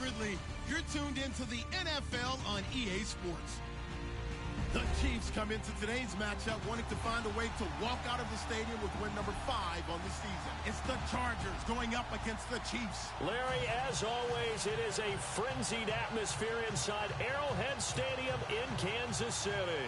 Assuredly, you're tuned into the NFL on EA Sports. The Chiefs come into today's matchup wanting to find a way to walk out of the stadium with win number 5 on the season. It's the Chargers going up against the Chiefs. Larry, as always, it is a frenzied atmosphere inside Arrowhead Stadium in Kansas City.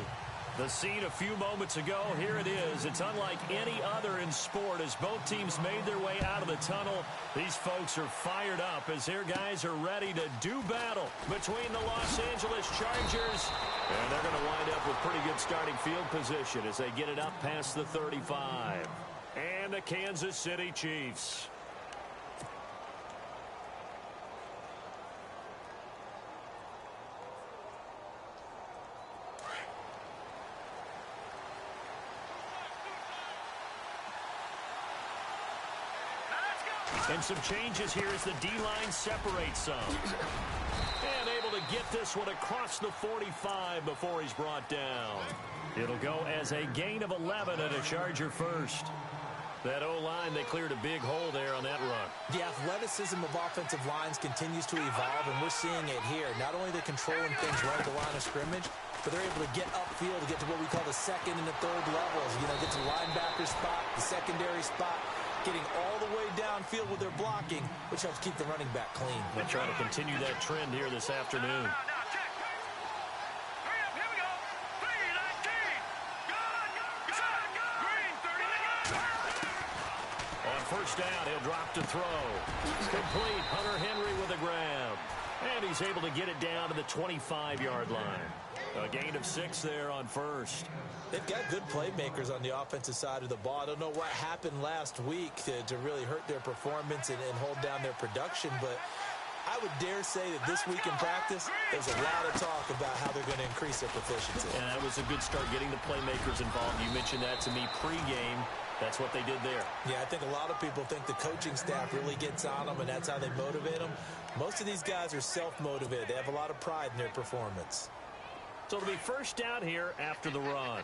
The scene a few moments ago, here it is. It's unlike any other in sport as both teams made their way out of the tunnel. These folks are fired up as their guys are ready to do battle between the Los Angeles Chargers. And they're going to wind up with pretty good starting field position as they get it up past the 35. And the Kansas City Chiefs. And some changes here as the D-line separates some. And able to get this one across the 45 before he's brought down. It'll go as a gain of 11 and a Charger first. That O-line, they cleared a big hole there on that run. The athleticism of offensive lines continues to evolve, and we're seeing it here. Not only they're controlling things right at the line of scrimmage, but they're able to get upfield to get to what we call the second and the third levels. You know, get to the linebacker spot, the secondary spot, getting all the way downfield with their blocking, which helps keep the running back clean. They'll try to continue that trend here this afternoon. On first down, he'll drop to throw. Complete. Hunter Henry with a grab. And he's able to get it down to the 25-yard line. A gain of 6 there on first. They've got good playmakers on the offensive side of the ball. I don't know what happened last week to really hurt their performance and hold down their production, but I would dare say that this week in practice, there's a lot of talk about how they're going to increase their proficiency. And that was a good start getting the playmakers involved. You mentioned that to me pregame. That's what they did there. Yeah, I think a lot of people think the coaching staff really gets on them, and that's how they motivate them. Most of these guys are self-motivated. They have a lot of pride in their performance. So it'll be first down here after the run.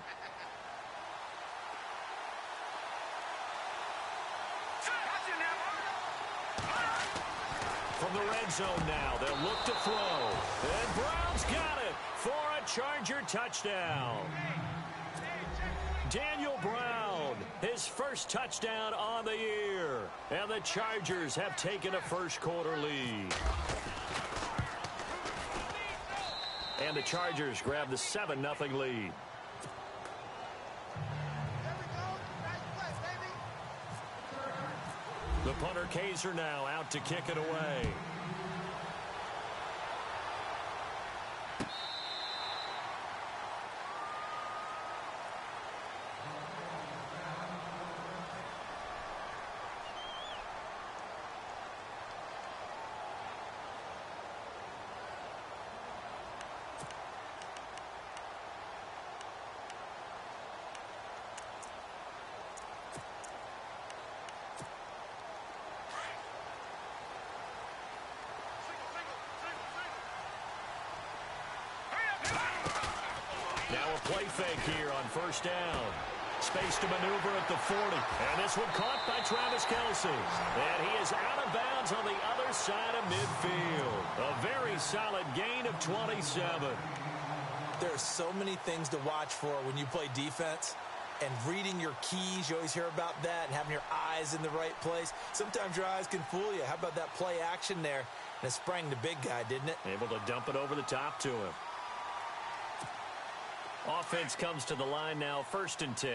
From the red zone now, they'll look to throw. And Brown's got it for a Charger touchdown. Daniel Brown, his first touchdown on the year. And the Chargers have taken a first-quarter lead. And the Chargers grab the 7-0 lead. The punter Kaiser now out to kick it away. Now a play fake here on first down. Space to maneuver at the 40. And this one caught by Travis Kelce. And he is out of bounds on the other side of midfield. A very solid gain of 27. There are so many things to watch for when you play defense. And reading your keys, you always hear about that, and having your eyes in the right place. Sometimes your eyes can fool you. How about that play action there? And it sprang the big guy, didn't it? Able to dump it over the top to him. Offense comes to the line now, 1st and 10.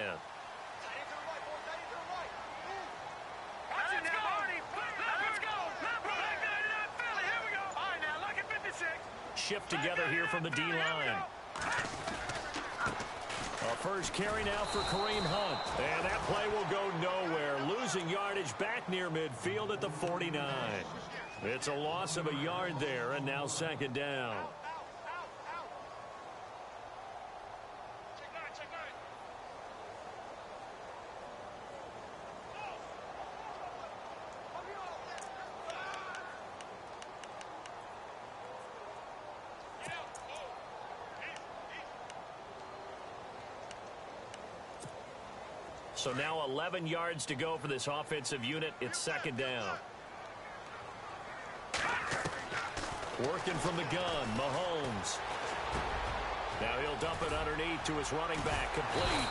Shift together here from the D-line. A first carry now for Kareem Hunt. And that play will go nowhere. Losing yardage back near midfield at the 49. It's a loss of a yard there, and now 2nd down. So now 11 yards to go for this offensive unit. It's 2nd down. Working from the gun, Mahomes. Now he'll dump it underneath to his running back, complete.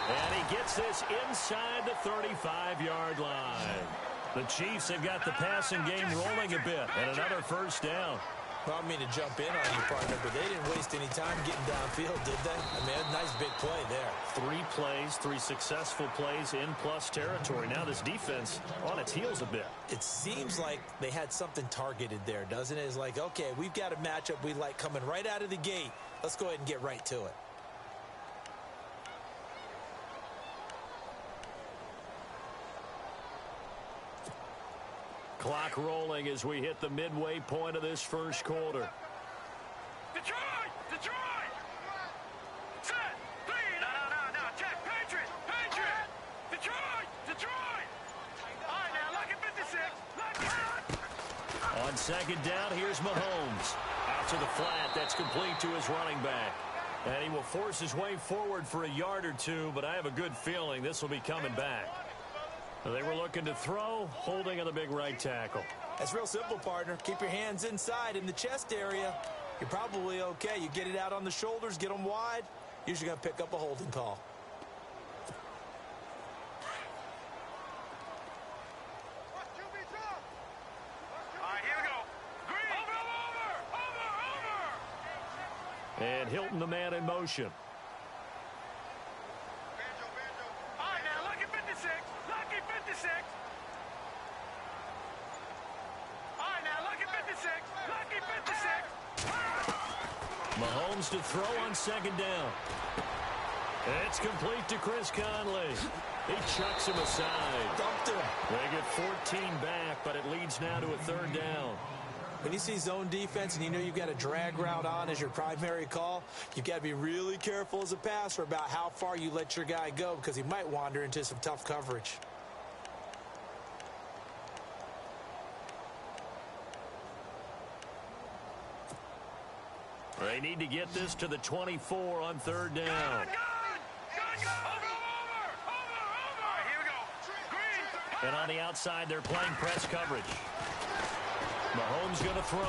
And he gets this inside the 35-yard line. The Chiefs have got the passing game rolling a bit, and another first down. Well, I mean to jump in on you, partner, but they didn't waste any time getting downfield, did they? I mean, a nice big play there. 3 plays, 3 successful plays in plus territory. Now this defense on its heels a bit. It seems like they had something targeted there, doesn't it? It's like, okay, we've got a matchup we like coming right out of the gate. Let's go ahead and get right to it. Clock rolling as we hit the midway point of this first quarter. Detroit! Detroit! Set! Three! No. Check! Patriots! Patriots! Detroit! Detroit! All right, now, look at 56. Look at... On second down, here's Mahomes. Out to the flat. That's complete to his running back. And he will force his way forward for a yard or two, but I have a good feeling this will be coming back. They were looking to throw, holding on the big right tackle. That's real simple, partner. Keep your hands inside in the chest area. You're probably okay. You get it out on the shoulders, get them wide. Usually going to pick up a holding call. All right, here we go. Green! Over! And Hilton, the man in motion. All right, now, look at 56. Lucky 56. All right, now, look at 56. Lucky 56. Mahomes to throw on second down. It's complete to Chris Conley. He chucks him aside. Dumped him. They get 14 back, but it leads now to a third down. When you see zone defense and you know you've got a drag route on as your primary call, you've got to be really careful as a passer about how far you let your guy go because he might wander into some tough coverage. They need to get this to the 24 on third down. Over! All right, here we go. Green! And on the outside, they're playing press coverage. Mahomes going to throw.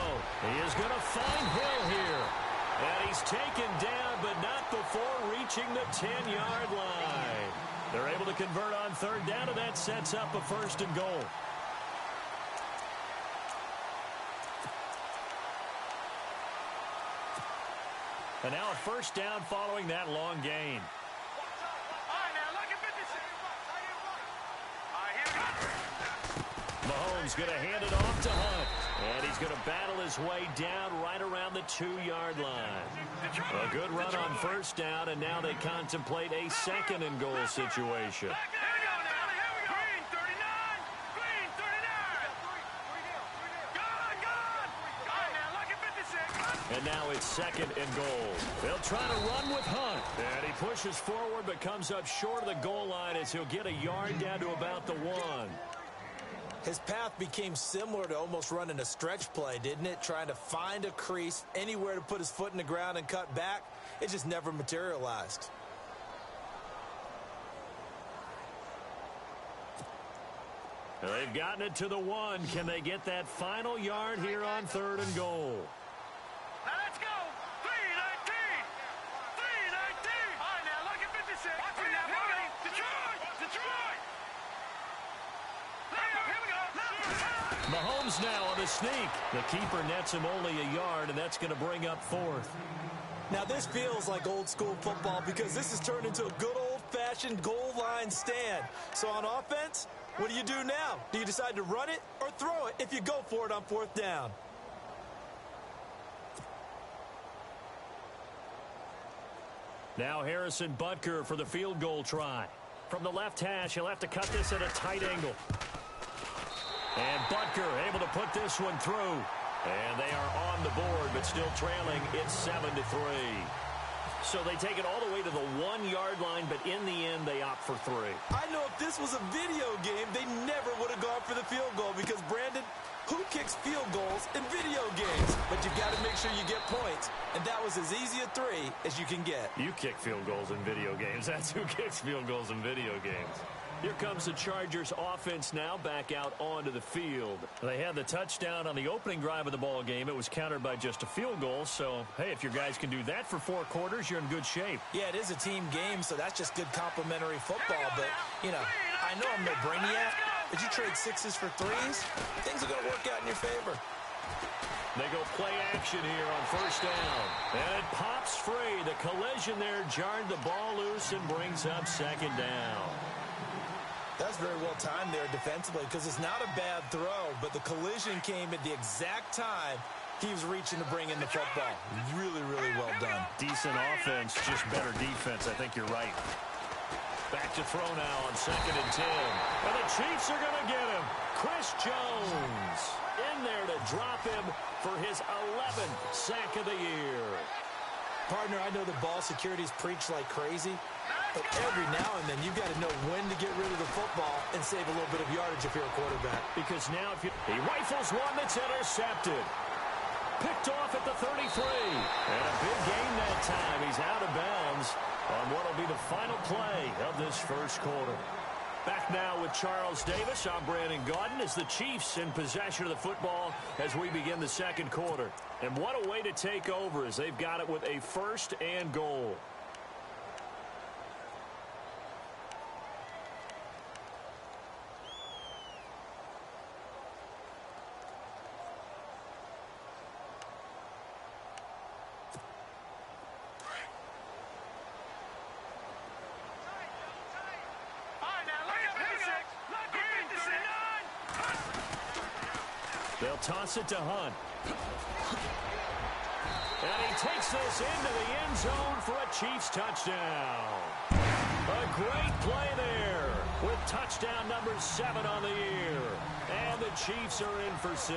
He is going to find Hill here. And he's taken down, but not before reaching the 10-yard line. They're able to convert on third down, and that sets up a first and goal. And now a first down following that long gain. All right, now, look at 56. All right, here we go. Mahomes going to hand it off to Hunt. And he's going to battle his way down right around the 2-yard line. A good run on first down, and now they contemplate a second and goal situation. Here we go now. Here we go. Green 39. Green 39. Gone. All right, now, look at 56. And now it's second and goal. They'll try to run with Hunt. And he pushes forward but comes up short of the goal line as he'll get a yard down to about the 1. His path became similar to almost running a stretch play, didn't it? Trying to find a crease, anywhere to put his foot in the ground and cut back. It just never materialized. They've gotten it to the 1. Can they get that final yard here on third and goal? Now let's go. 319. 319. All right, now look at 56. Watch it now, buddy. Detroit. Here we go. Mahomes now on the sneak. The keeper nets him only a yard, and that's going to bring up fourth. Now, this feels like old-school football because this has turned into a good old-fashioned goal line stand. So on offense, what do you do now? Do you decide to run it or throw it if you go for it on fourth down? Now Harrison Butker for the field goal try. From the left hash, he'll have to cut this at a tight angle. And Butker able to put this one through. And they are on the board, but still trailing. It's 7-3. So they take it all the way to the 1-yard line, but in the end, they opt for 3. I know if this was a video game, they never would have gone for the field goal because, Brandon, who kicks field goals in video games? But you've got to make sure you get points. And that was as easy a 3 as you can get. You kick field goals in video games. That's who kicks field goals in video games. Here comes the Chargers offense now back out onto the field. They had the touchdown on the opening drive of the ball game. It was countered by just a field goal. So, hey, if your guys can do that for 4 quarters, you're in good shape. Yeah, it is a team game, so that's just good complimentary football. But, you know, I know I'm no brainiac, but you trade 6s for 3s, things are going to work out in your favor. They go play action here on first down. And it pops free. The collision there jarred the ball loose and brings up second down. That's very well timed there defensively because it's not a bad throw, but the collision came at the exact time he was reaching to bring in the football. Really, really well done. Decent offense, just better defense. I think you're right. Back to throw now on 2nd and 10. And the Chiefs are going to get him. Chris Jones in there to drop him for his 11th sack of the year. Partner, I know the ball security's preached like crazy, but every now and then you've got to know when to get rid of the football and save a little bit of yardage if you're a quarterback. Because now if he rifles one that's intercepted. Picked off at the 33. And a big gain that time. He's out of bounds on what will be the final play of this first quarter. Back now with Charles Davis. I'm Brandon Gaudin as the Chiefs in possession of the football as we begin the second quarter. And what a way to take over as they've got it with a 1st and goal. They'll toss it to Hunt. And he takes this into the end zone for a Chiefs touchdown. A great play there with touchdown number 7 on the year. And the Chiefs are in for 6.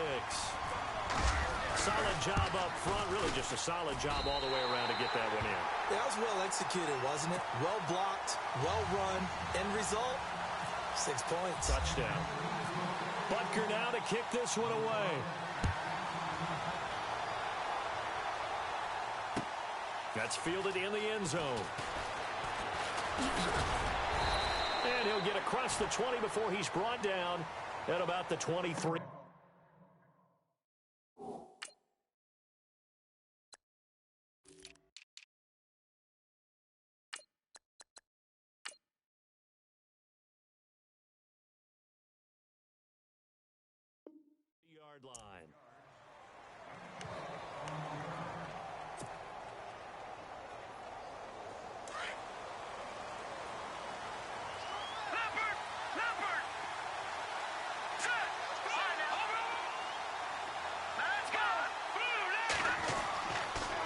Solid job up front. Really just a solid job all the way around to get that one in. That was well executed, wasn't it? Well blocked, well run. End result, 6 points. Touchdown. Butker now to kick this one away. That's fielded in the end zone. And he'll get across the 20 before he's brought down at about the 23. Line. Leopard! Set! Let's go!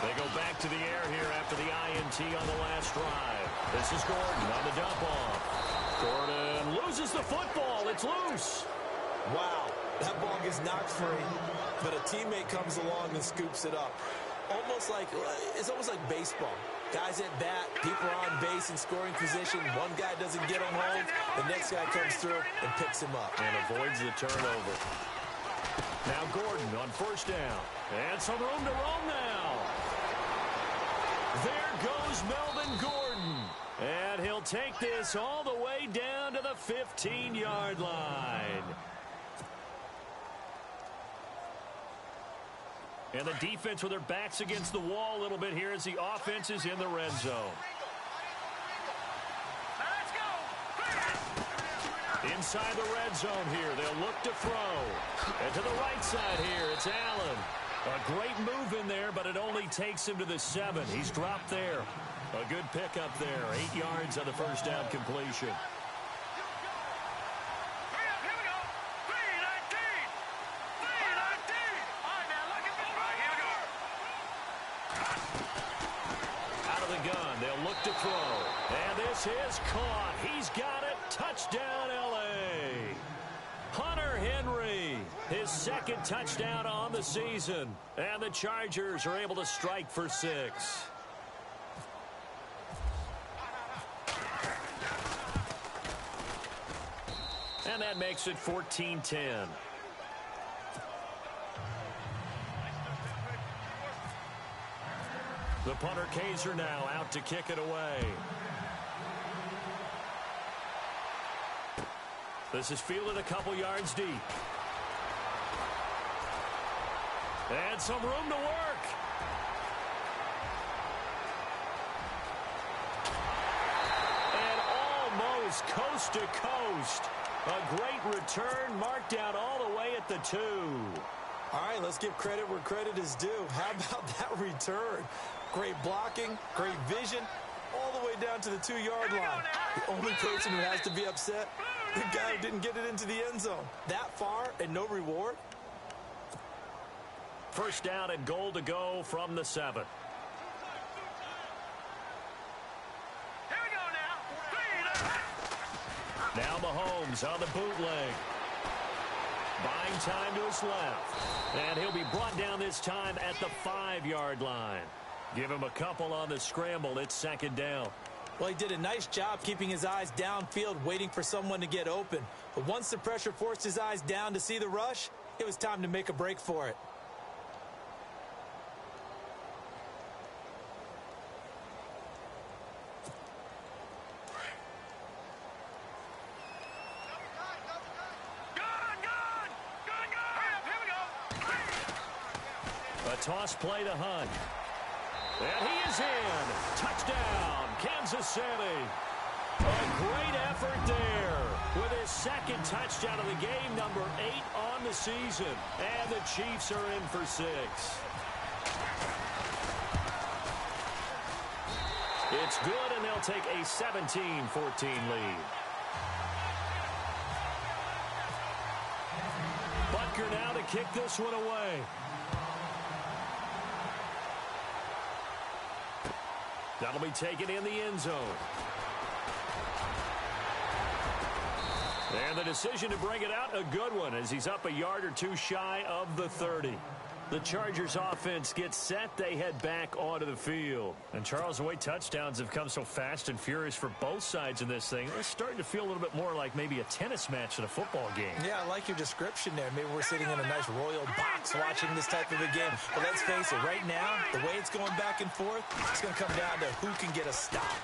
They go back to the air here after the INT on the last drive. This is Gordon on the dump off. Gordon loses the football. It's loose. Wow, that ball gets knocked free, but a teammate comes along and scoops it up. It's almost like baseball. Guys at bat, people are on base in scoring position. One guy doesn't get him home, the next guy comes through and picks him up. And avoids the turnover. Now Gordon on first down. And some room to roam now. There goes Melvin Gordon. And he'll take this all the way down to the 15-yard line. And the defense with their backs against the wall a little bit here as the offense is in the red zone. Let's go! Inside the red zone here, they'll look to throw. And to the right side here, it's Allen. A great move in there, but it only takes him to the 7. He's dropped there. A good pickup there. 8 yards on the first down completion. To throw. And this is caught. He's got it. Touchdown, L.A. Hunter Henry, his 2nd touchdown on the season. And the Chargers are able to strike for 6. And that makes it 14-10. The punter Kaiser now out to kick it away. This is fielded a couple yards deep. And some room to work. And almost coast to coast. A great return marked down all the way at the 2. All right, let's give credit where credit is due. How about that return? Great blocking, great vision, all the way down to the 2-yard line. The only person who has to be upset, the guy who didn't get it into the end zone. That far and no reward? First down and goal to go from the 7. Here we go now. Now Mahomes on the bootleg. Buying time to his left. And he'll be brought down this time at the 5-yard line. Give him a couple on the scramble. It's second down. Well, he did a nice job keeping his eyes downfield, waiting for someone to get open. But once the pressure forced his eyes down to see the rush, it was time to make a break for it. Toss play to Hunt. And he is in. Touchdown, Kansas City. A great effort there with his second touchdown of the game, number 8 on the season. And the Chiefs are in for 6. It's good, and they'll take a 17-14 lead. Butker now to kick this one away. That'll be taken in the end zone. And the decision to bring it out, a good one, as he's up a yard or two shy of the 30. The Chargers offense gets set. They head back onto the field. And Charles, the way touchdowns have come so fast and furious for both sides in this thing, it's starting to feel a little bit more like maybe a tennis match in a football game. Yeah, I like your description there. Maybe we're sitting in a nice royal box watching this type of a game. But let's face it, right now, the way it's going back and forth, it's going to come down to who can get a stop.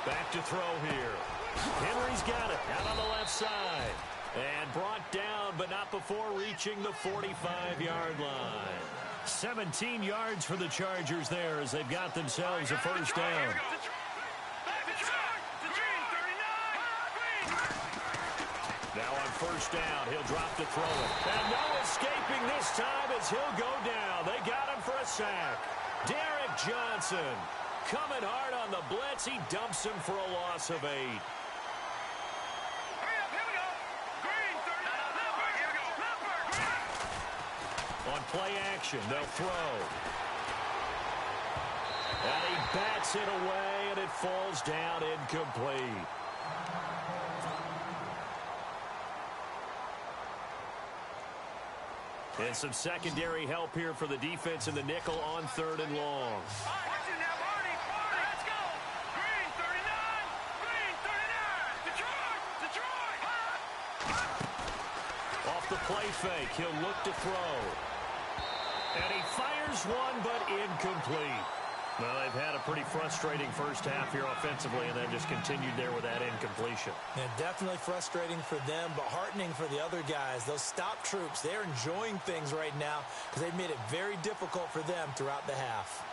Back to throw here. Henry's got it out on the left side. And brought down, but not before reaching the 45-yard line. 17 yards for the Chargers there as they've got themselves a first down. Now on first down, he'll drop to throw it. And no escaping this time as he'll go down. They got him for a sack. Derek Johnson coming hard on the blitz. He dumps him for a loss of 8. On play action, they'll throw. And he bats it away, and it falls down incomplete. And some secondary help here for the defense in the nickel on 3rd and long. Off the play fake, he'll look to throw. And he fires one, but incomplete. Well, they've had a pretty frustrating first half here offensively, and then just continued there with that incompletion. Yeah, definitely frustrating for them, but heartening for the other guys. Those stop troops, they're enjoying things right now because they've made it very difficult for them throughout the half.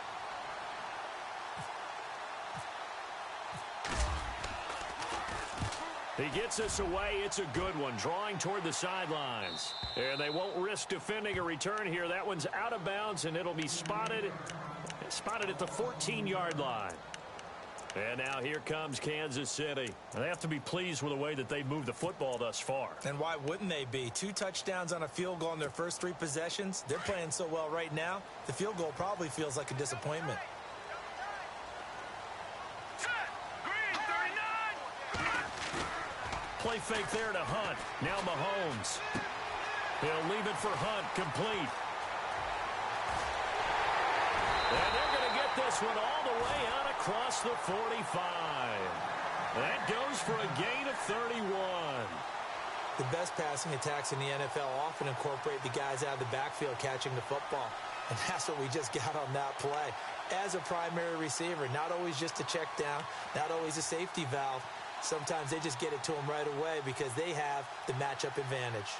He gets this away. It's a good one, drawing toward the sidelines. And they won't risk defending a return here. That one's out of bounds, and it'll be spotted at the 14-yard line. And now here comes Kansas City. And they have to be pleased with the way that they moved the football thus far. And why wouldn't they be? 2 touchdowns on a field goal in their first 3 possessions. They're playing so well right now, the field goal probably feels like a disappointment. Play fake there to Hunt. Now Mahomes. He'll leave it for Hunt, complete. And they're going to get this one all the way out across the 45. That goes for a gain of 31. The best passing attacks in the NFL often incorporate the guys out of the backfield catching the football. And that's what we just got on that play. As a primary receiver, not always just a check down, not always a safety valve. sometimes they just get it to them right away because they have the matchup advantage.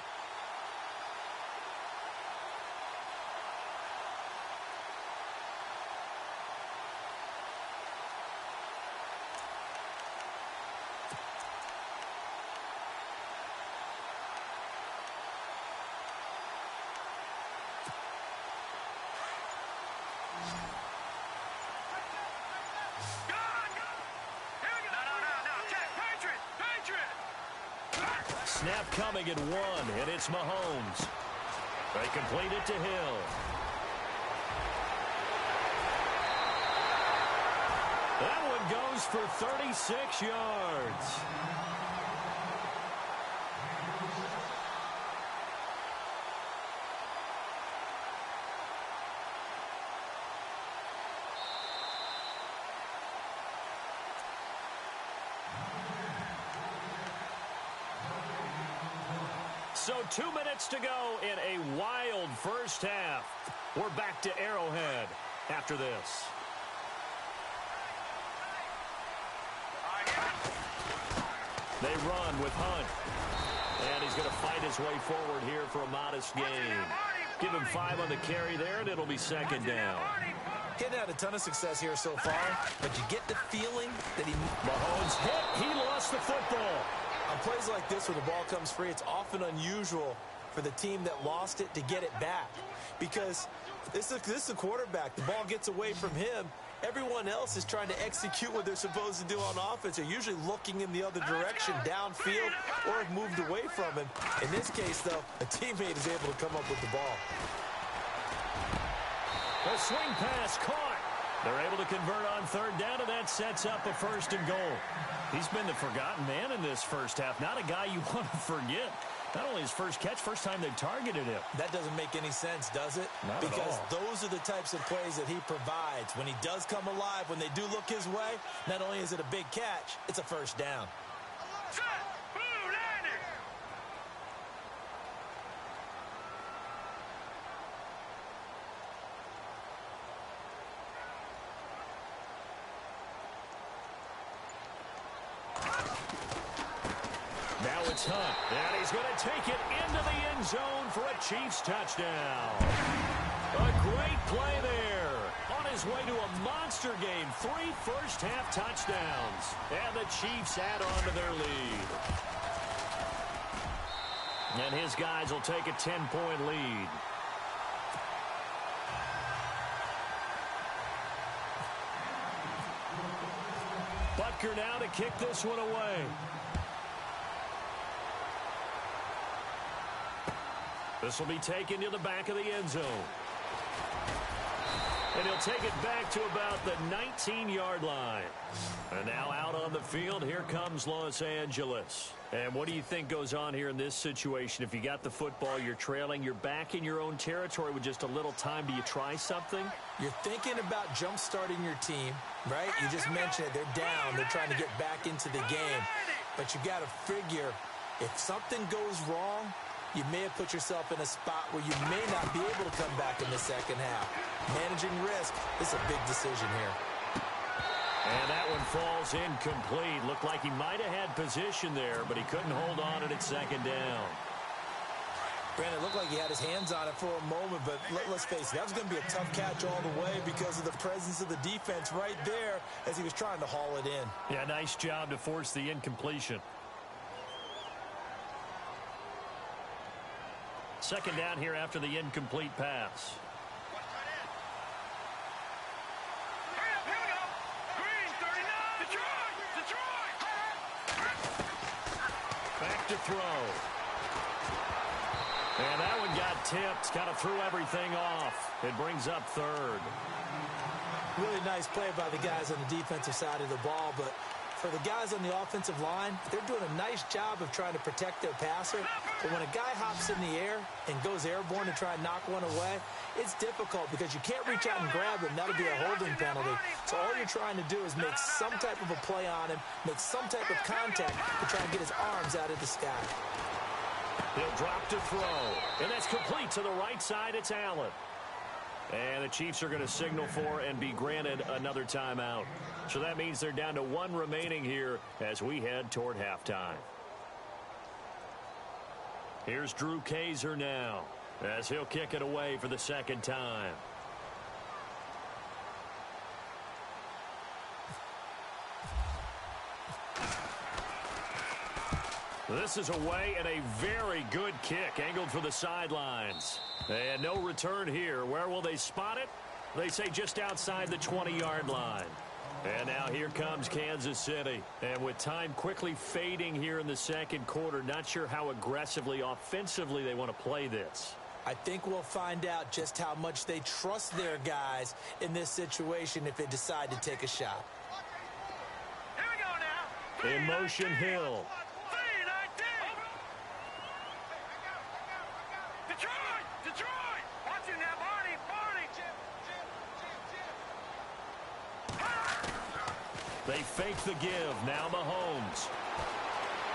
Snap coming at 1, and it's Mahomes. They complete it to Hill. That one goes for 36 yards. So 2 minutes to go in a wild first half. We're back to Arrowhead after this. They run with Hunt. And he's going to fight his way forward here for a modest gain. Give him 5 on the carry there, and it'll be second down. He's had a ton of success here so far, but you get the feeling that Mahomes hit. He lost the football. On plays like this where the ball comes free, it's often unusual for the team that lost it to get it back. Because this is the quarterback. The ball gets away from him. Everyone else is trying to execute what they're supposed to do on offense. They're usually looking in the other direction, downfield, or have moved away from him. In this case, though, a teammate is able to come up with the ball. A swing pass caught. They're able to convert on third down, and that sets up a 1st and goal. He's been the forgotten man in this first half. Not a guy you want to forget. Not only his first catch, first time they've targeted him. That doesn't make any sense, does it? Not because at all. Those are the types of plays that he provides. When he does come alive, when they do look his way, not only is it a big catch, it's a 1st down. Now it's Hunt, and he's going to take it into the end zone for a Chiefs touchdown. A great play there. On his way to a monster game, 3 first-half touchdowns. And the Chiefs add on to their lead. And his guys will take a 10-point lead. Butker now to kick this one away. This will be taken to the back of the end zone. And he'll take it back to about the 19-yard line. And now out on the field, here comes Los Angeles. And what do you think goes on here in this situation? If you got the football, you're trailing, you're back in your own territory with just a little time. Do you try something? You're thinking about jump-starting your team, right? You just mentioned it. They're down. They're trying to get back into the game. But you got to figure if something goes wrong, you may have put yourself in a spot where you may not be able to come back in the second half. Managing risk is a big decision here. And that one falls incomplete. Looked like he might have had position there, but he couldn't hold on at second down. Brandon, it looked like he had his hands on it for a moment, but let's face it, that was going to be a tough catch all the way because of the presence of the defense right there as he was trying to haul it in. Yeah, nice job to force the incompletion. Second down here after the incomplete pass. Back to throw. And that one got tipped. Kind of threw everything off. It brings up third. Really nice play by the guys on the defensive side of the ball, but for the guys on the offensive line, they're doing a nice job of trying to protect their passer. But when a guy hops in the air and goes airborne to try and knock one away, it's difficult because you can't reach out and grab him. That'll be a holding penalty. So all you're trying to do is make some type of a play on him, make some type of contact to try and get his arms out of the sky. He'll drop to throw. And that's complete to the right side. It's Allen. And the Chiefs are going to signal for and be granted another timeout. So that means they're down to one remaining here as we head toward halftime. Here's Drew Kaiser now as he'll kick it away for the second time. This is away and a very good kick angled for the sidelines. And no return here. Where will they spot it? They say just outside the 20-yard line. And now here comes Kansas City. And with time quickly fading here in the second quarter, not sure how aggressively, offensively they want to play this. I think we'll find out just how much they trust their guys in this situation if they decide to take a shot. Here we go now. In motion, Hill. Detroit! Watch him now, Barney! They fake the give. Now Mahomes.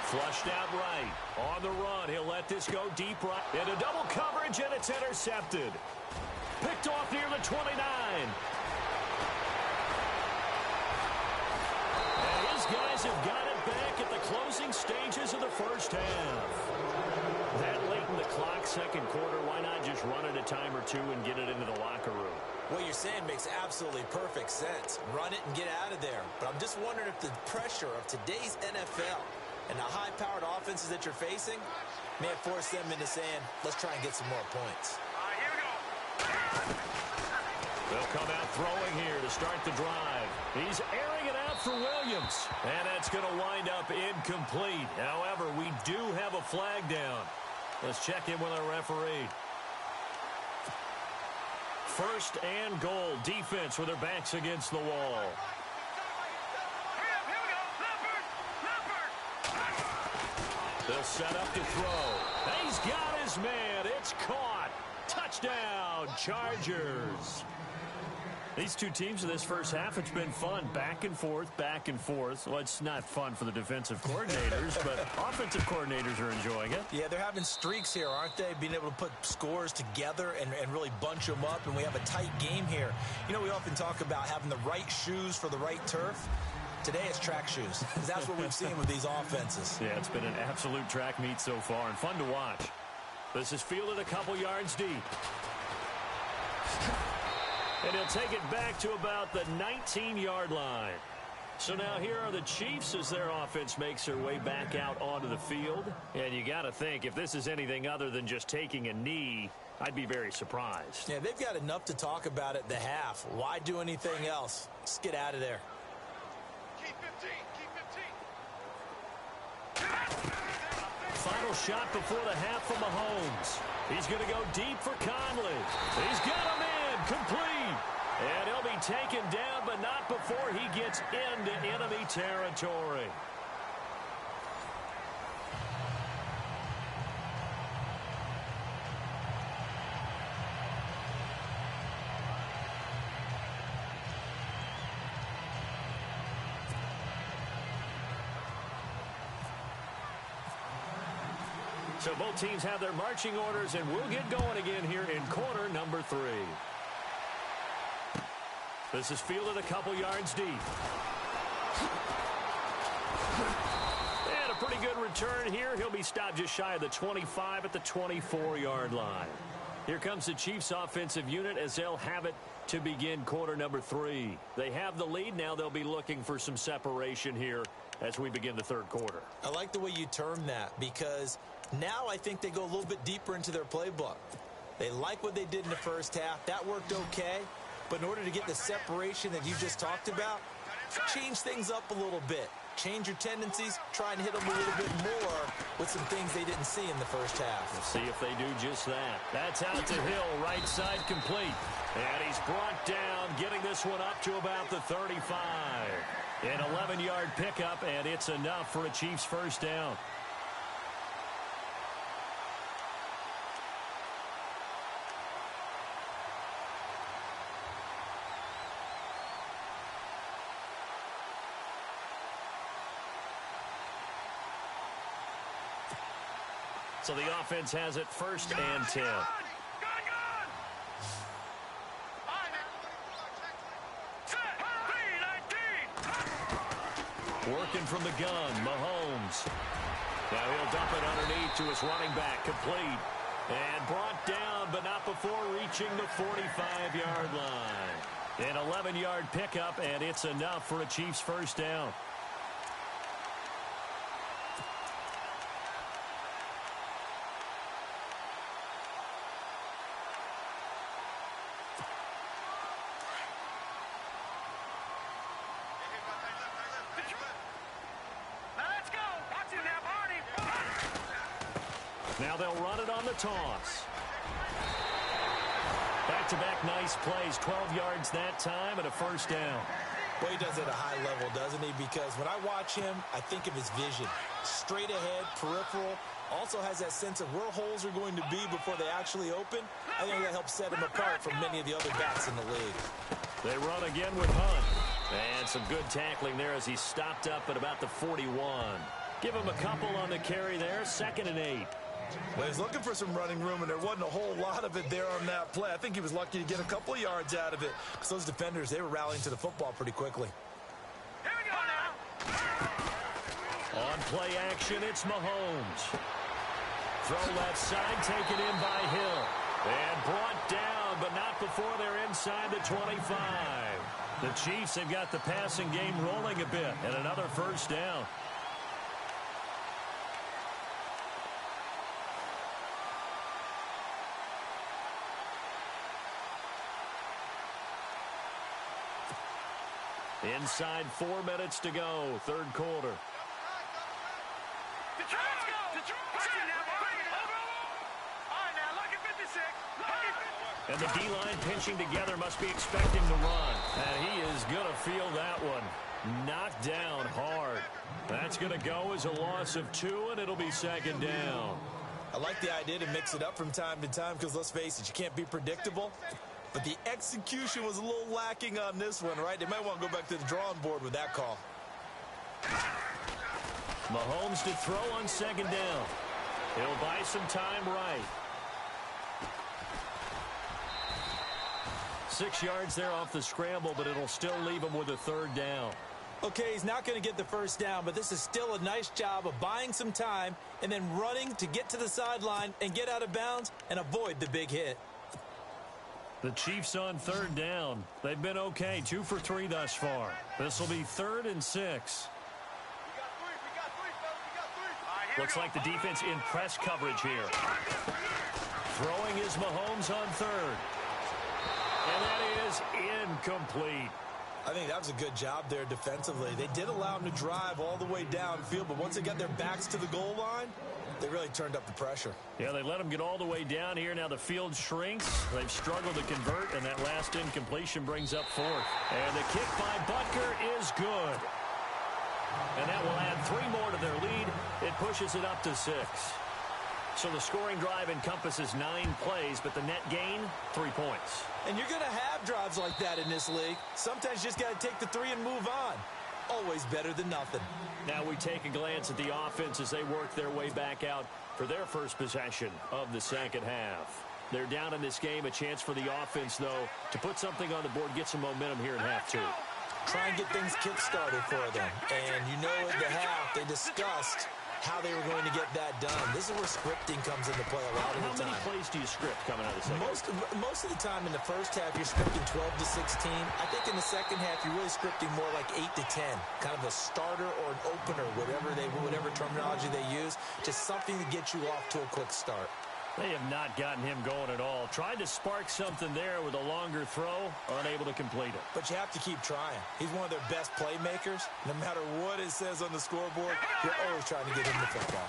Flushed out right. On the run. He'll let this go deep right. Into double coverage, and it's intercepted. Picked off near the 29. And his guys have got it back at the closing stages of the first half. That late in the clock, second quarter, why not just run it a time or two and get it into the locker room? What you're saying makes absolutely perfect sense. Run it and get out of there. But I'm just wondering if the pressure of today's NFL and the high-powered offenses that you're facing may have forced them into saying, let's try and get some more points. Here we go. They'll come out throwing here to start the drive. He's airing it out for Williams. And that's going to wind up incomplete. However, we do have a flag down. Let's check in with our referee. First and goal. Defense with their backs against the wall. Here we go. Leopard. They'll set up to throw. He's got his man. It's caught. Touchdown, Chargers. These two teams in this first half, it's been fun. Back and forth, back and forth. Well, it's not fun for the defensive coordinators, but offensive coordinators are enjoying it. Yeah, they're having streaks here, aren't they? Being able to put scores together and really bunch them up, and we have a tight game here. You know, we often talk about having the right shoes for the right turf. Today it's track shoes. That's what we've seen with these offenses. Yeah, it's been an absolute track meet so far and fun to watch. This is fielded a couple yards deep. And he'll take it back to about the 19-yard line. So now here are the Chiefs as their offense makes their way back out onto the field. And you got to think, if this is anything other than just taking a knee, I'd be very surprised. Yeah, they've got enough to talk about at the half. Why do anything else? Let's get out of there. Keep 15. Final shot before the half from Mahomes. He's going to go deep for Conley. He's got him in, complete. And he'll be taken down, but not before he gets into enemy territory. So both teams have their marching orders, and we'll get going again here in quarter number 3. This is fielded a couple yards deep. And a pretty good return here. He'll be stopped just shy of the 25 at the 24-yard line. Here comes the Chiefs offensive unit as they'll have it to begin quarter number 3. They have the lead. Now they'll be looking for some separation here as we begin the third quarter. I like the way you term that, because now I think they go a little bit deeper into their playbook. They like what they did in the first half. That worked okay. But in order to get the separation that you just talked about, change things up a little bit. Change your tendencies. Try and hit them a little bit more with some things they didn't see in the first half. We'll see if they do just that. That's out to Hill, right side complete. And he's brought down, getting this one up to about the 35. An 11-yard pickup, and it's enough for a Chiefs first down. So the offense has it first and 10. Working from the gun, Mahomes. Now he'll dump it underneath to his running back, complete. And brought down, but not before reaching the 45-yard line. An 11-yard pickup, and it's enough for a Chiefs first down. Now they'll run it on the toss. Back-to-back nice plays, 12 yards that time and a first down. Well, he does it at a high level, doesn't he? Because when I watch him, I think of his vision. Straight ahead, peripheral. Also has that sense of where holes are going to be before they actually open. I think that helps set him apart from many of the other backs in the league. They run again with Hunt. And some good tackling there as he stopped up at about the 41. Give him a couple on the carry there, 2nd and 8. Well, he's looking for some running room, and there wasn't a whole lot of it there on that play. I think he was lucky to get a couple of yards out of it because those defenders, they were rallying to the football pretty quickly. Here we go now. On play action, it's Mahomes. Throw left side, taken in by Hill. And brought down, but not before they're inside the 25. The Chiefs have got the passing game rolling a bit, and another first down. Inside 4 minutes to go, third quarter. And the D-line pinching together must be expecting to run. And he is going to feel that one. Knocked down hard. That's going to go as a loss of 2, and it'll be 2nd down. I like the idea to mix it up from time to time because, let's face it, you can't be predictable. But the execution was a little lacking on this one, right? They might want to go back to the drawing board with that call. Mahomes to throw on 2nd down. He'll buy some time right. 6 yards there off the scramble, but it'll still leave him with a 3rd down. Okay, he's not going to get the first down, but this is still a nice job of buying some time and then running to get to the sideline and get out of bounds and avoid the big hit. The Chiefs on 3rd down. They've been okay, 2 for 3 thus far. This will be 3rd and 6. Looks like the defense in press coverage here. Throwing is Mahomes on 3rd. And that is incomplete. I think that was a good job there defensively. They did allow him to drive all the way downfield, but once they got their backs to the goal line, they really turned up the pressure. Yeah, they let him get all the way down here. Now the field shrinks. They've struggled to convert, and that last incompletion brings up 4th. And the kick by Butker is good. And that will add 3 more to their lead. It pushes it up to 6. So the scoring drive encompasses 9 plays, but the net gain, 3 points. And you're going to have drives like that in this league. Sometimes you just got to take the 3 and move on. Always better than nothing. Now we take a glance at the offense as they work their way back out for their first possession of the 2nd half. They're down in this game. A chance for the offense, though, to put something on the board, get some momentum here in half 2. Try and get things kick-started for them. And you know at the half, they discussed how they were going to get that done. This is where scripting comes into play a lot of the time. How many plays do you script coming out of the second? Most of the time in the first half, you're scripting 12 to 16. I think in the second half, you're really scripting more like 8 to 10. Kind of a starter or an opener, whatever terminology they use. Just something to get you off to a quick start. They have not gotten him going at all. Tried to spark something there with a longer throw, unable to complete it. But you have to keep trying. He's one of their best playmakers. No matter what it says on the scoreboard, you're always trying to get him the football.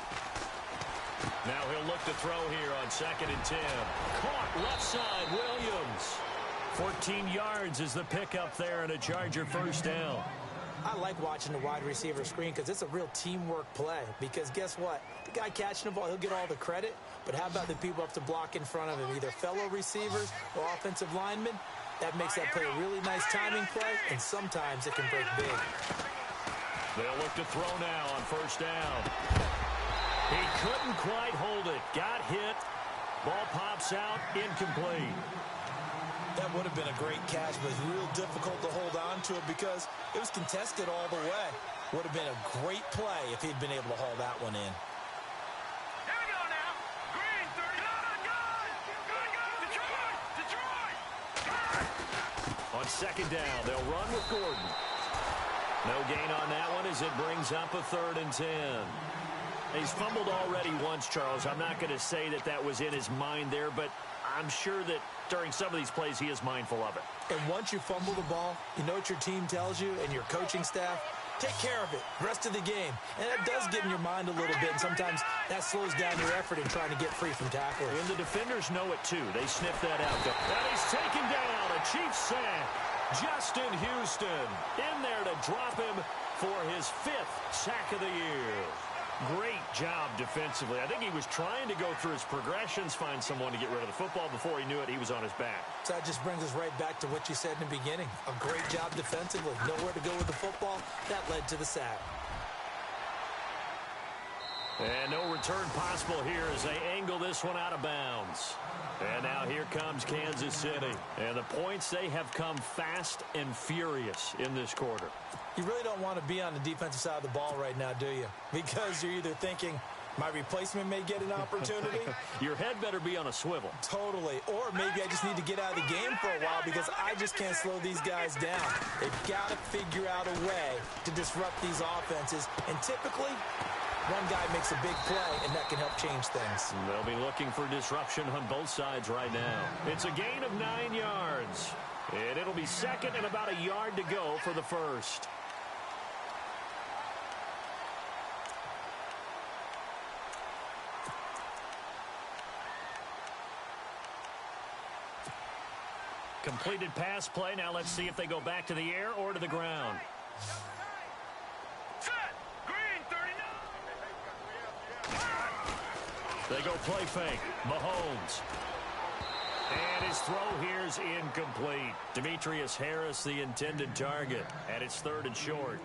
Now he'll look to throw here on 2nd and 10. Caught left side, Williams. 14 yards is the pickup there and a Charger first down. I like watching the wide receiver screen because it's a real teamwork play. Because guess what? The guy catching the ball, he'll get all the credit. But how about the people up to block in front of him, either fellow receivers or offensive linemen? That makes that play a really nice timing play, and sometimes it can break big. They'll look to throw now on first down. He couldn't quite hold it. Got hit. Ball pops out. Incomplete. That would have been a great catch, but it's real difficult to hold on to it because it was contested all the way. Would have been a great play if he'd been able to haul that one in. Here we go now. Green, 30. Detroit. On second down, they'll run with Gordon. No gain on that one as it brings up a 3rd and 10. He's fumbled already once, Charles. I'm not going to say that that was in his mind there, but I'm sure that during some of these plays he is mindful of it. And once you fumble the ball, you know what your team tells you and your coaching staff? Take care of it. Rest of the game. And that does get in your mind a little bit, and sometimes that slows down your effort in trying to get free from tackling. And the defenders know it, too. They sniff that out. And he's taken down. A Chiefs sack. Justin Houston in there to drop him for his 5th sack of the year. Great job defensively. I think he was trying to go through his progressions, find someone to get rid of the football. Before he knew it, he was on his back. So that just brings us right back to what you said in the beginning. A great job defensively. Nowhere to go with the football. That led to the sack. And no return possible here as they angle this one out of bounds. And now here comes Kansas City. And the points, they have come fast and furious in this quarter. You really don't want to be on the defensive side of the ball right now, do you? Because you're either thinking, my replacement may get an opportunity. Your head better be on a swivel. Totally. Or maybe I just need to get out of the game for a while because I just can't slow these guys down. They've got to figure out a way to disrupt these offenses. And typically, one guy makes a big play, and that can help change things. They'll be looking for disruption on both sides right now. It's a gain of 9 yards. And it'll be 2nd and about a yard to go for the 1st. Completed pass play. Now let's see if they go back to the air or to the ground. Set. Green, 39. They go play fake. Mahomes. And his throw here's incomplete. Demetrius Harris, the intended target. And it's 3rd and short.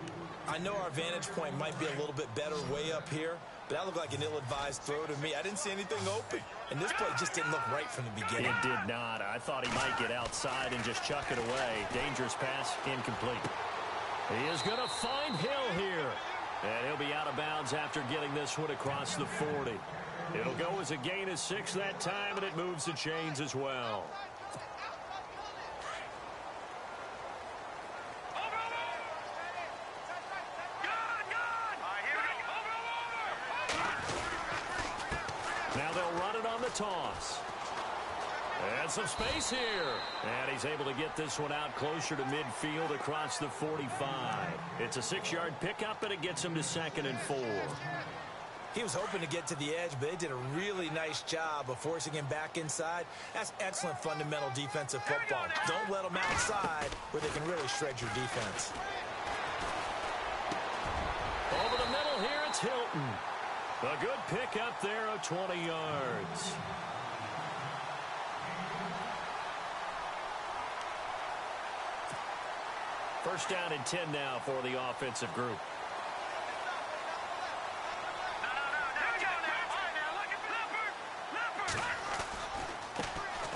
I know our vantage point might be a little bit better way up here, but that looked like an ill-advised throw to me. I didn't see anything open. And this play just didn't look right from the beginning. It did not. I thought he might get outside and just chuck it away. Dangerous pass, incomplete. He is going to find Hill here. And he'll be out of bounds after getting this one across the 40. It'll go as a gain of 6 that time, and it moves the chains as well. Now they'll run it on the toss. And some space here. And he's able to get this one out closer to midfield across the 45. It's a 6-yard pickup, and it gets him to 2nd and 4. He was hoping to get to the edge, but they did a really nice job of forcing him back inside. That's excellent fundamental defensive football. Don't let them outside where they can really shred your defense. Over the middle here, it's Hilton. A good pickup there of 20 yards. First down and 10 now for the offensive group.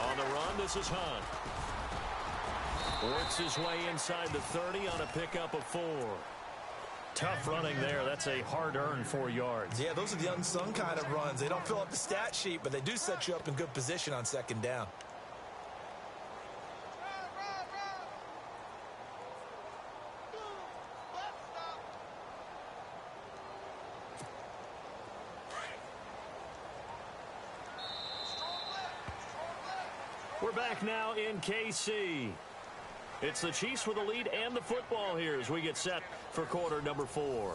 On the run, this is Hunt. Works his way inside the 30 on a pickup of 4. Tough running there. That's a hard-earned 4 yards. Yeah, those are the unsung kind of runs. They don't fill up the stat sheet, but they do set you up in good position on 2nd down. We're back now in KC. It's the Chiefs with the lead and the football here as we get set for quarter number 4. Here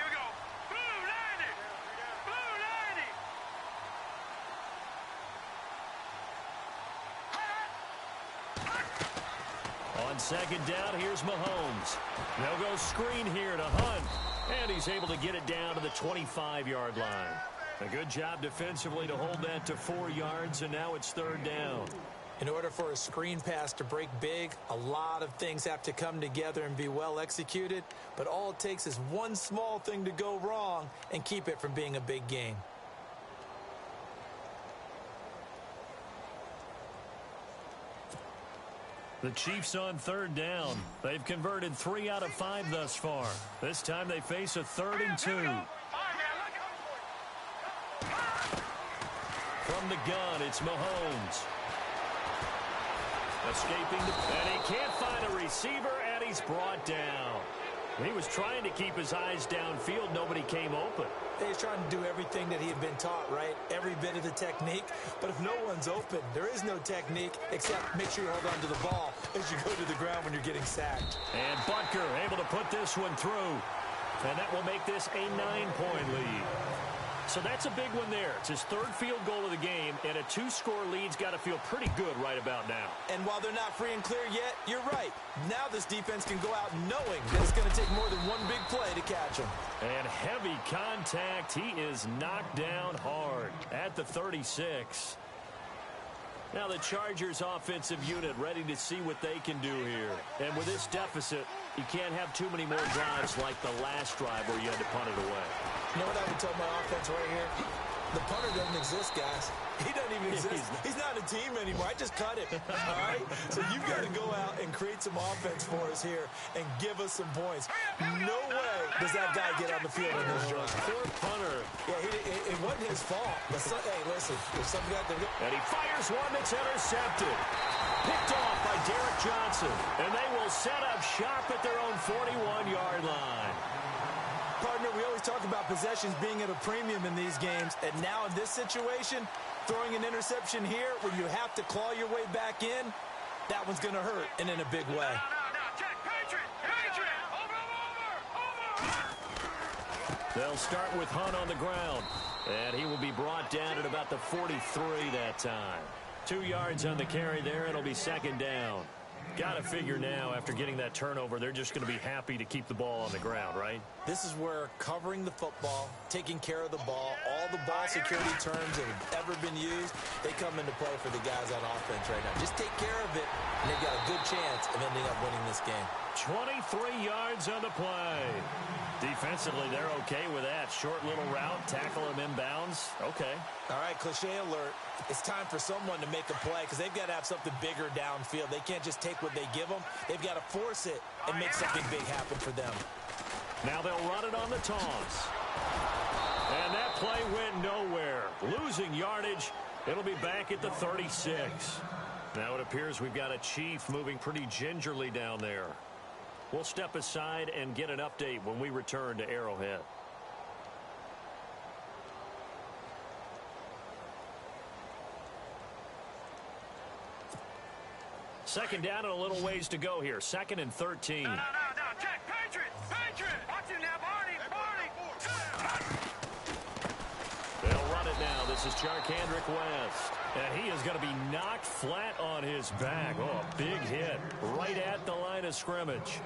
we go. Blue 90. Blue 90. On 2nd down, here's Mahomes. They'll go screen here to Hunt. And he's able to get it down to the 25-yard line. A good job defensively to hold that to 4 yards, and now it's 3rd down. In order for a screen pass to break big, a lot of things have to come together and be well executed, but all it takes is one small thing to go wrong and keep it from being a big gain. The Chiefs on third down. They've converted 3 out of 5 thus far. This time they face a 3rd and 2. From the gun, it's Mahomes. Escaping, and he can't find a receiver, and he's brought down. He was trying to keep his eyes downfield. Nobody came open. He's trying to do everything that he had been taught, right? Every bit of the technique. But if no one's open, there is no technique except make sure you hold on to the ball as you go to the ground when you're getting sacked. And Butker able to put this one through. And that will make this a 9-point lead. So that's a big one there. It's his 3rd field goal of the game, and a 2-score lead's got to feel pretty good right about now. And while they're not free and clear yet, you're right. Now this defense can go out knowing that it's going to take more than one big play to catch him. And heavy contact. He is knocked down hard at the 36. Now the Chargers offensive unit ready to see what they can do here. And with this deficit, you can't have too many more drives like the last drive where you had to punt it away. You know what I would tell my offense right here? The punter doesn't exist, guys. He doesn't even exist. He's not a team anymore. I just cut him. All right? So you've got to go out and create some offense for us here and give us some points. No way does that guy get on the field in this drive. Poor punter. Yeah, it wasn't his fault. Hey, listen, if some guy... And he fires one that's intercepted. Picked off by Derek Johnson. And they will set up shop at their own 41-yard line. Partner, we always talk about possessions being at a premium in these games, and now in this situation, throwing an interception here when you have to claw your way back in, that one's going to hurt, and in a big way. They'll start with Hunt on the ground, and he will be brought down at about the 43 that time. 2 yards on the carry there, it'll be 2nd down. Got to figure now, after getting that turnover, they're just going to be happy to keep the ball on the ground, right? This is where covering the football, taking care of the ball, all the ball security terms that have ever been used, they come into play for the guys on offense right now. Just take care of it, and they've got a good chance of ending up winning this game. 23 yards on the play. Defensively, they're okay with that. Short little route, tackle him inbounds. Okay. All right, cliche alert. It's time for someone to make a play because they've got to have something bigger downfield. They can't just take what they give them. They've got to force it and make something big happen for them. Now they'll run it on the toss. And that play went nowhere. Losing yardage. It'll be back at the 36. Now it appears we've got a Chief moving pretty gingerly down there. We'll step aside and get an update when we return to Arrowhead. Second down and a little ways to go here. 2nd and 13. No. Check. Patriot. Watch it now, Barney. They'll run it now. This is Charkandrick West. And he is going to be knocked flat on his back. Oh, a big hit right at the line of scrimmage.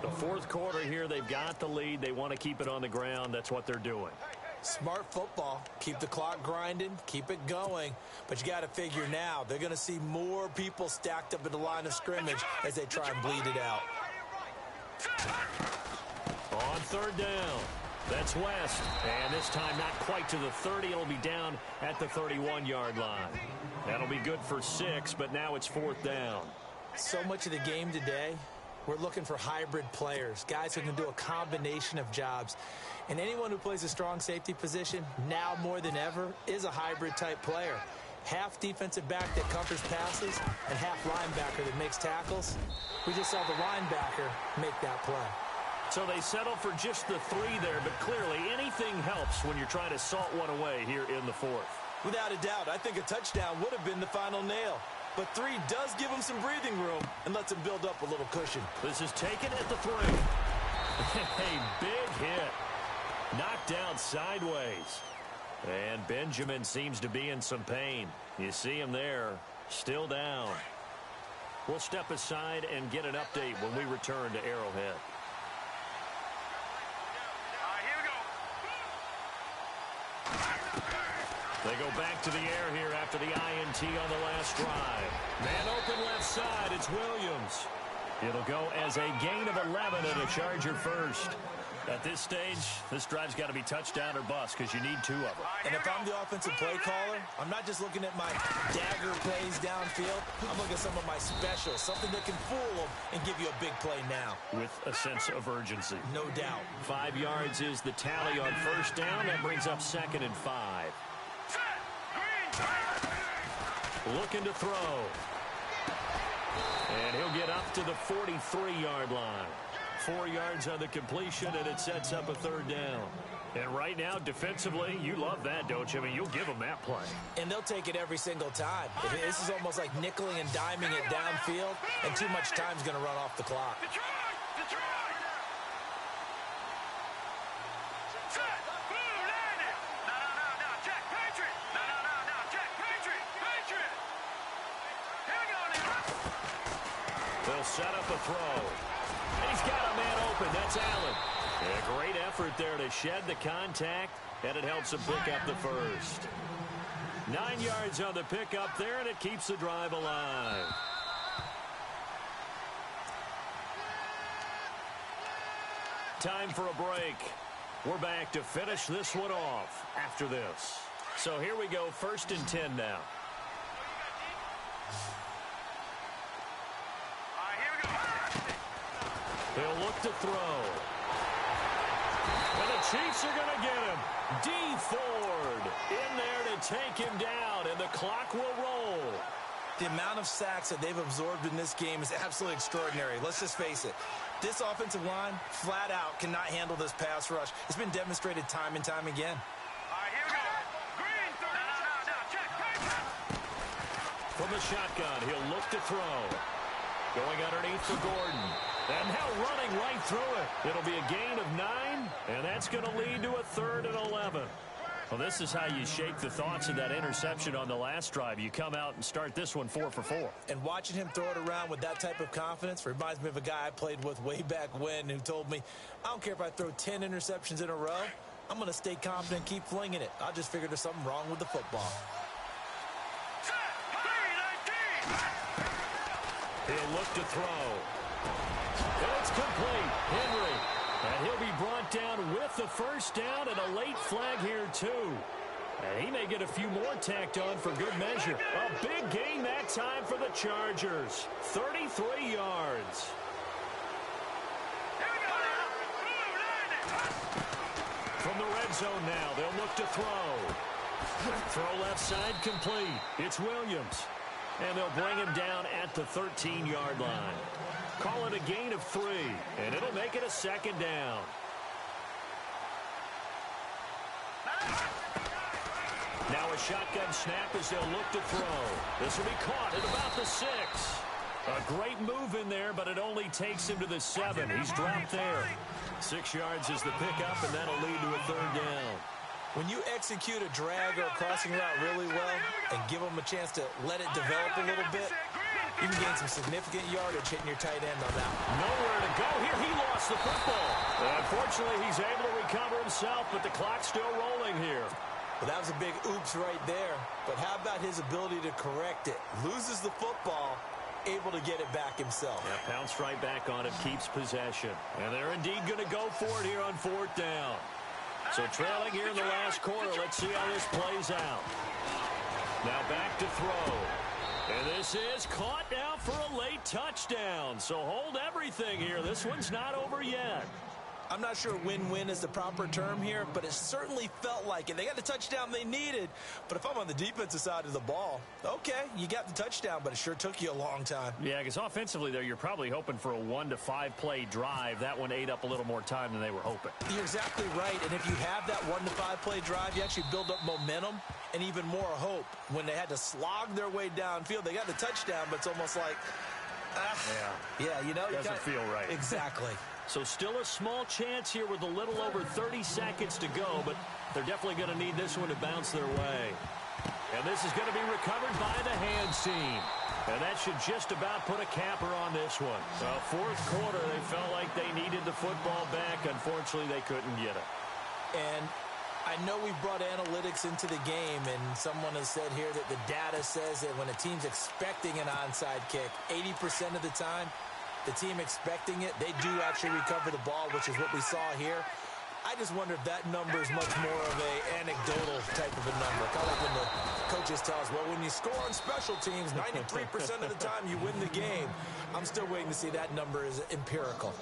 The 4th quarter here, they've got the lead. They want to keep it on the ground. That's what they're doing. Smart football. Keep the clock grinding. Keep it going. But you got to figure now, they're going to see more people stacked up at the line of scrimmage as they try and bleed it out. On 3rd down. That's West. And this time not quite to the 30. It'll be down at the 31-yard line. That'll be good for 6, but now it's 4th down. So much of the game today, we're looking for hybrid players, guys who can do a combination of jobs. And anyone who plays a strong safety position, now more than ever, is a hybrid-type player. Half defensive back that covers passes and half linebacker that makes tackles. We just saw the linebacker make that play. So they settle for just the 3 there, but clearly anything helps when you're trying to salt one away here in the 4th. Without a doubt, I think a touchdown would have been the final nail. But 3 does give him some breathing room and lets him build up a little cushion. This is taken at the 3. A big hit. Knocked down sideways. And Benjamin seems to be in some pain. You see him there, still down. We'll step aside and get an update when we return to Arrowhead. They go back to the air here after the INT on the last drive. Man open left side, it's Williams. It'll go as a gain of 11 and a Charger first. At this stage, this drive's got to be touchdown or bust because you need 2 of them. And if I'm the offensive play caller, I'm not just looking at my dagger plays downfield. I'm looking at some of my specials, something that can fool them and give you a big play now. With a sense of urgency. No doubt. 5 yards is the tally on first down. That brings up 2nd and 5. Looking to throw. And he'll get up to the 43-yard line. 4 yards on the completion, and it sets up a 3rd down. And right now, defensively, you love that, don't you? I mean, you'll give them that play. And they'll take it every single time. This is almost like nickeling and diming it downfield, and too much time's going to run off the clock. They'll set up a throw. He's got a man open. That's Allen. A great effort there to shed the contact, and it helps him pick up the first. 9 yards on the pickup there, and it keeps the drive alive. Time for a break. We're back to finish this one off after this. So here we go, 1st and 10 now. He'll look to throw. And the Chiefs are going to get him. D. Ford in there to take him down, and the clock will roll. The amount of sacks that they've absorbed in this game is absolutely extraordinary. Let's just face it. This offensive line, flat out, cannot handle this pass rush. It's been demonstrated time and time again. From the shotgun, he'll look to throw. Going underneath for Gordon. And now running right through it. It'll be a gain of 9, and that's going to lead to a 3rd and 11. Well, this is how you shake the thoughts of that interception on the last drive. You come out and start this one 4 for 4. And watching him throw it around with that type of confidence reminds me of a guy I played with way back when who told me, I don't care if I throw 10 interceptions in a row. I'm going to stay confident and keep flinging it. I just figured there's something wrong with the football. He'll look to throw. And it's complete. Henry. And he'll be brought down with the first down and a late flag here, too. And he may get a few more tacked on for good measure. A big gain that time for the Chargers. 33 yards. From the red zone now, they'll look to throw. Throw left side complete. It's Williams. And they'll bring him down at the 13-yard line. Call it a gain of 3, and it'll make it a 2nd down. Now a shotgun snap as they'll look to throw. This will be caught at about the 6. A great move in there, but it only takes him to the 7. He's dropped there. 6 yards is the pickup, and that'll lead to a 3rd down. When you execute a drag or a crossing route really well and give them a chance to let it develop a little bit, you can gain some significant yardage hitting your tight end on that one. Nowhere to go here. He lost the football. Unfortunately, he's able to recover himself, but the clock's still rolling here. Well, that was a big oops right there. But how about his ability to correct it? Loses the football, able to get it back himself. Yeah, pounced right back on it, keeps possession. And they're indeed going to go for it here on 4th down. So trailing here in the last quarter. Let's see how this plays out. Now back to throw. And this is caught now for a late touchdown. So hold everything here. This one's not over yet. I'm not sure win-win is the proper term here, but it certainly felt like it. They got the touchdown they needed, but if I'm on the defensive side of the ball, okay, you got the touchdown, but it sure took you a long time. Yeah, because offensively, there, you're probably hoping for a 1 to 5 play drive. That one ate up a little more time than they were hoping. You're exactly right, and if you have that 1 to 5 play drive, you actually build up momentum and even more hope. When they had to slog their way downfield, they got the touchdown, but it's almost like, yeah, you know. Doesn't feel right. Exactly. So still a small chance here with a little over 30 seconds to go, but they're definitely going to need this one to bounce their way. And this is going to be recovered by the hands team. And that should just about put a capper on this one. Well, 4th quarter, they felt like they needed the football back. Unfortunately, they couldn't get it. And I know we've brought analytics into the game, and someone has said here that the data says that when a team's expecting an onside kick, 80% of the time, the team expecting it, they do actually recover the ball, which is what we saw here. I just wonder if that number is much more of an anecdotal type of a number. Kind of like when the coaches tell us, well, when you score on special teams, 93% of the time you win the game. I'm still waiting to see that number is empirical.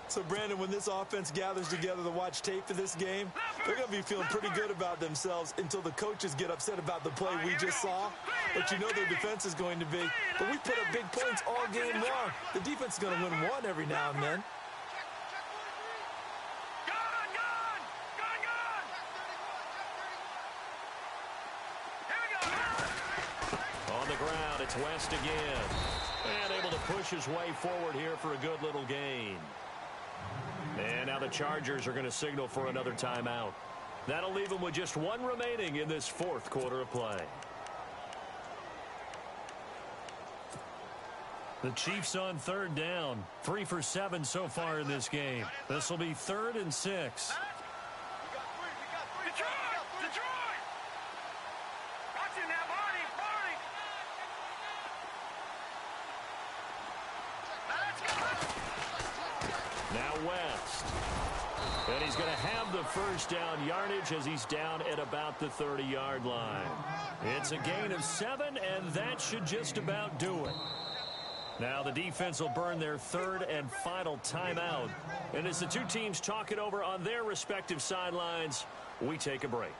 So, Brandon, when this offense gathers together to watch tape for this game, they're going to be feeling pretty good about themselves until the coaches get upset about the play we just saw. But you know their defense is going to be, but we put up big points all game long. The defense is going to win one every now and then. On the ground, it's West again. And able to push his way forward here for a good little gain. And now the Chargers are going to signal for another timeout. That'll leave them with just one remaining in this fourth quarter of play. The Chiefs on third down. 3 for 7 so far in this game. This will be 3rd and 6. Now West. And he's going to have the first down yardage as he's down at about the 30-yard line. It's a gain of 7, and that should just about do it. Now the defense will burn their 3rd and final timeout. And as the two teams talk it over on their respective sidelines, we take a break.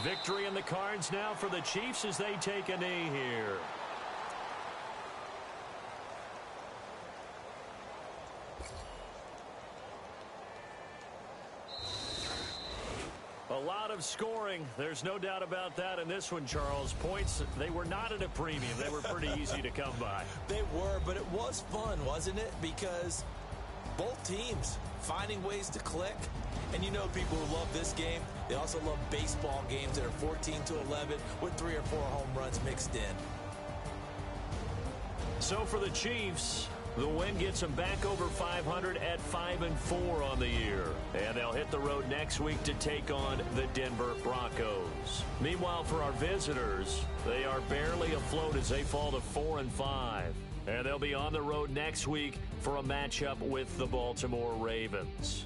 Victory in the cards now for the Chiefs as they take a knee here. A lot of scoring. There's no doubt about that in this one, Charles. Points, they were not at a premium. They were pretty easy to come by. They were, but it was fun, wasn't it? Because both teams finding ways to click. And you know people who love this game, they also love baseball games that are 14-11 with 3 or 4 home runs mixed in. So for the Chiefs, the win gets them back over 500 at 5-4 on the year. And they'll hit the road next week to take on the Denver Broncos. Meanwhile, for our visitors, they are barely afloat as they fall to 4-5. And they'll be on the road next week for a matchup with the Baltimore Ravens.